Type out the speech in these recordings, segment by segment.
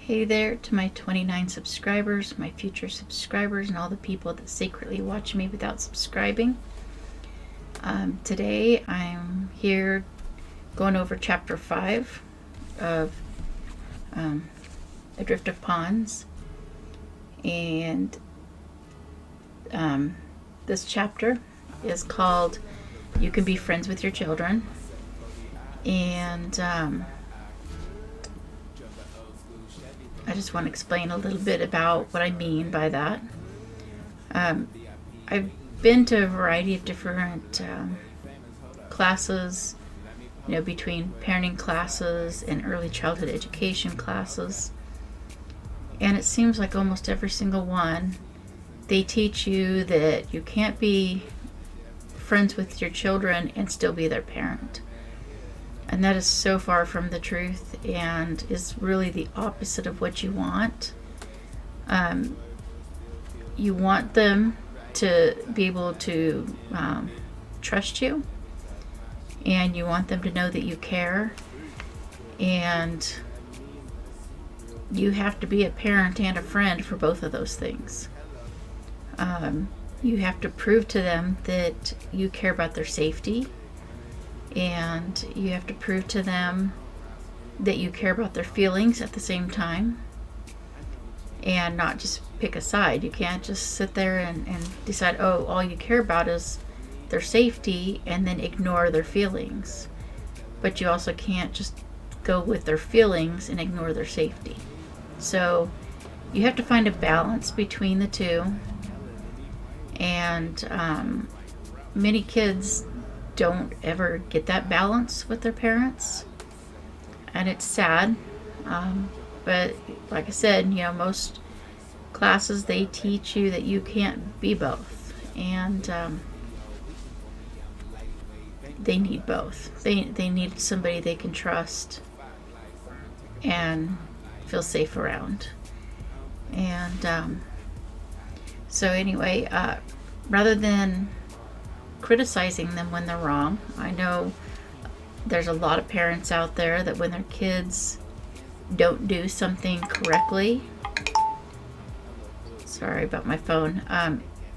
Hey there to my 29 subscribers, my future subscribers, and all the people that secretly watch me without subscribing. Today I'm here going over chapter 5 of Adrift of Pawns, and this chapter is called You Can Be Friends with Your Children, and I just want to explain a little bit about what I mean by that. I've been to a variety of different classes, between parenting classes and early childhood education classes. And it seems like almost every single one, they teach you that you can't be friends with your children and still be their parent. And that is so far from the truth and is really the opposite of what you want. You want them to be able to trust you, and you want them to know that you care, and you have to be a parent and a friend for both of those things. You have to prove to them that you care about their safety, and you have to prove to them that you care about their feelings at the same time, and not just pick a side. You can't just sit there and decide, oh, all you care about is their safety, and then ignore their feelings. But you also can't just go with their feelings and ignore their safety. So you have to find a balance between the two, and many kids don't ever get that balance with their parents, and it's sad. But like I said, most classes, they teach you that you can't be both, and they need both. They need somebody they can trust and feel safe around. And so anyway, rather than criticizing them when they're wrong, I know there's a lot of parents out there that when their kids don't do something correctly, sorry about my phone,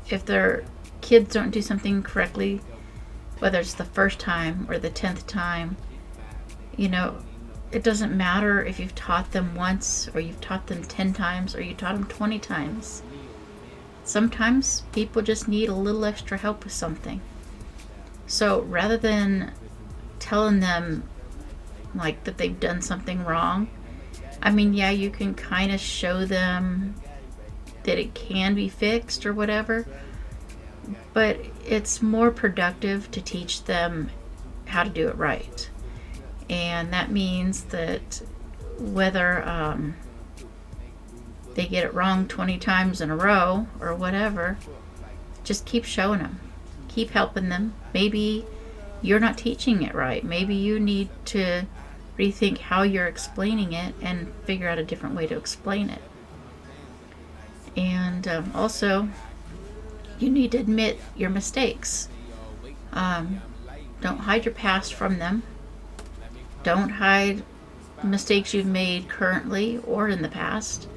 if their kids don't do something correctly, whether it's the first time or the 10th time, it doesn't matter if you've taught them once or you've taught them 10 times or you taught them 20 times. Sometimes people just need a little extra help with something. So rather than telling them like that they've done something wrong, you can kind of show them that it can be fixed or whatever, but it's more productive to teach them how to do it right. And that means that whether they get it wrong 20 times in a row or whatever, just keep showing them, keep helping them. Maybe you're not teaching it right. Maybe you need to rethink how you're explaining it and figure out a different way to explain it. And also, you need to admit your mistakes. Don't hide your past from them. Don't hide mistakes you've made currently or in the past,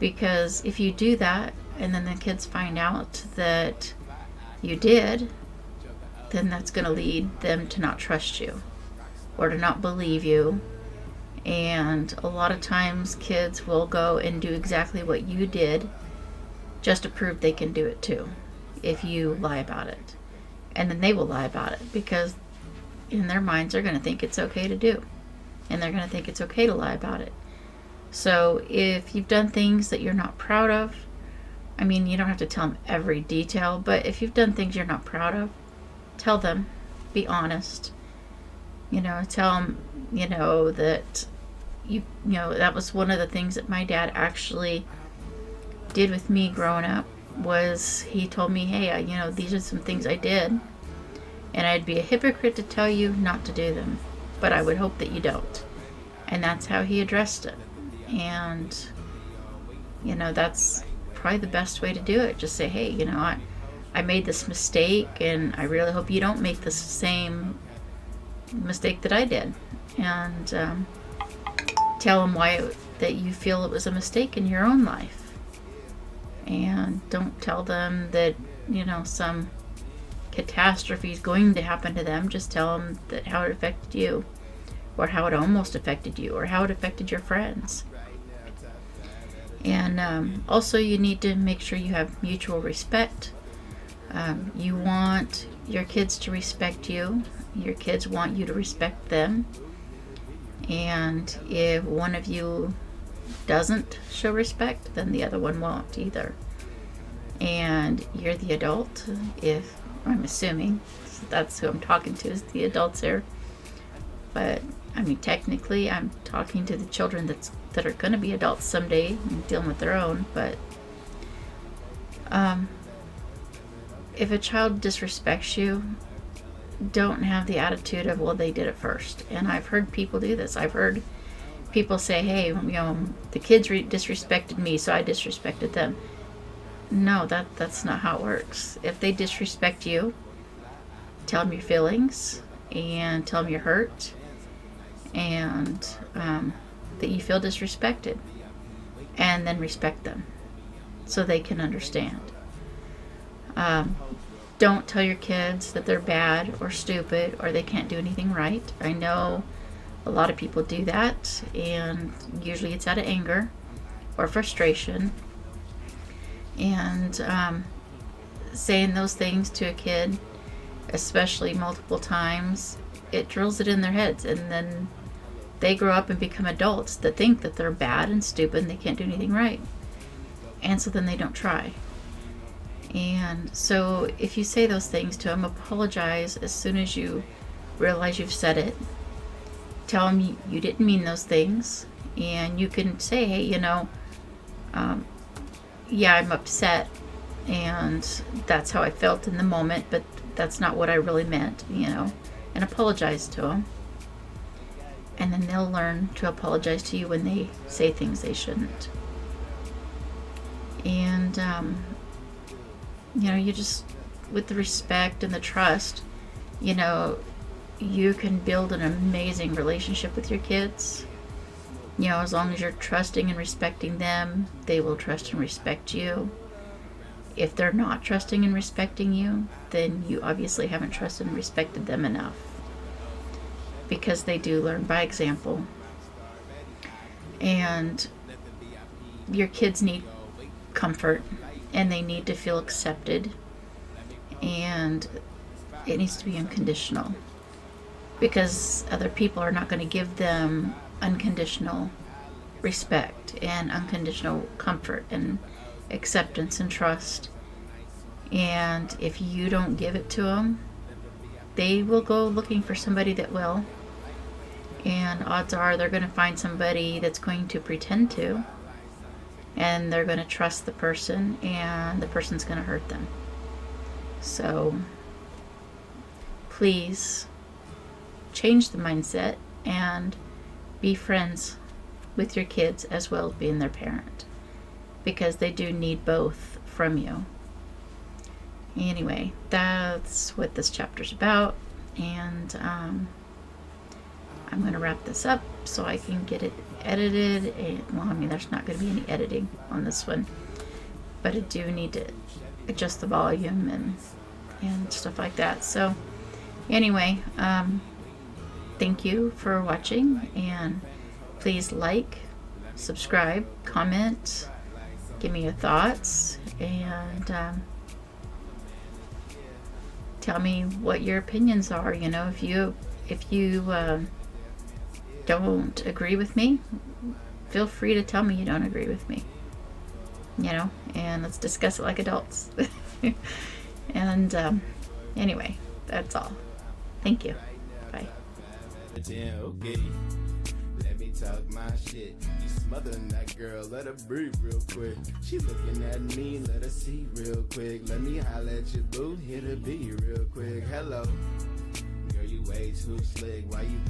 because if you do that and then the kids find out that you did, then that's going to lead them to not trust you or to not believe you. And a lot of times kids will go and do exactly what you did just to prove they can do it too, if you lie about it. And then they will lie about it because in their minds they're going to think it's okay to do, and they're going to think it's okay to lie about it. So if you've done things that you're not proud of, you don't have to tell them every detail, but if you've done things you're not proud of, tell them. Be honest. Tell them, that that was one of the things that my dad actually did with me growing up, was he told me, hey, these are some things I did, and I'd be a hypocrite to tell you not to do them, but I would hope that you don't. And that's how he addressed it. And that's probably the best way to do it. Just say, hey, I made this mistake, and I really hope you don't make the same mistake that I did. And tell them why that you feel it was a mistake in your own life. And don't tell them that, some catastrophe is going to happen to them. Just tell them that how it affected you, or how it almost affected you, or how it affected your friends. And also, you need to make sure you have mutual respect. You want your kids to respect you. Your kids want you to respect them. And if one of you doesn't show respect, then the other one won't either. And you're the adult, if I'm assuming that's who I'm talking to, is the adults here. But I mean, technically, I'm talking to the children that are going to be adults someday and dealing with their own. But if a child disrespects you, don't have the attitude of, well, they did it first. And I've heard people do this. I've heard people say, hey, the kids disrespected me, so I disrespected them. No, that's not how it works. If they disrespect you, tell them your feelings and tell them you're hurt, and that you feel disrespected, and then respect them so they can understand. Don't tell your kids that they're bad or stupid or they can't do anything right. I know a lot of people do that, and usually it's out of anger or frustration. And saying those things to a kid, especially multiple times, it drills it in their heads, and then they grow up and become adults that think that they're bad and stupid and they can't do anything right. And so then they don't try. And so if you say those things to them, apologize as soon as you realize you've said it. Tell them you didn't mean those things. And you can say, hey, yeah, I'm upset, and that's how I felt in the moment, but that's not what I really meant, and apologize to them. And then they'll learn to apologize to you when they say things they shouldn't. And, you just, with the respect and the trust, you can build an amazing relationship with your kids. As long as you're trusting and respecting them, they will trust and respect you. If they're not trusting and respecting you, then you obviously haven't trusted and respected them enough. Because they do learn by example. And your kids need comfort, and they need to feel accepted. And it needs to be unconditional. Because other people are not going to give them unconditional respect and unconditional comfort and acceptance and trust. And if you don't give it to them, they will go looking for somebody that will. And odds are they're going to find somebody that's going to pretend to. And they're going to trust the person, and the person's going to hurt them. So please change the mindset and be friends with your kids as well as being their parent, because they do need both from you. Anyway, that's what this chapter's about, and I'm going to wrap this up so I can get it edited. There's not going to be any editing on this one, but I do need to adjust the volume and stuff like that. So anyway, thank you for watching, and please like, subscribe, comment, give me your thoughts, and tell me what your opinions are. If you don't agree with me, feel free to tell me you don't agree with me. And let's discuss it like adults. And anyway, that's all. Thank you. Bye. Okay. Let me talk my shit. You smothering that girl, let her breathe real quick. She looking at me, let her see real quick. Let me holler at your boo, hit her beat real quick. Hello, girl, you way too slick. Why you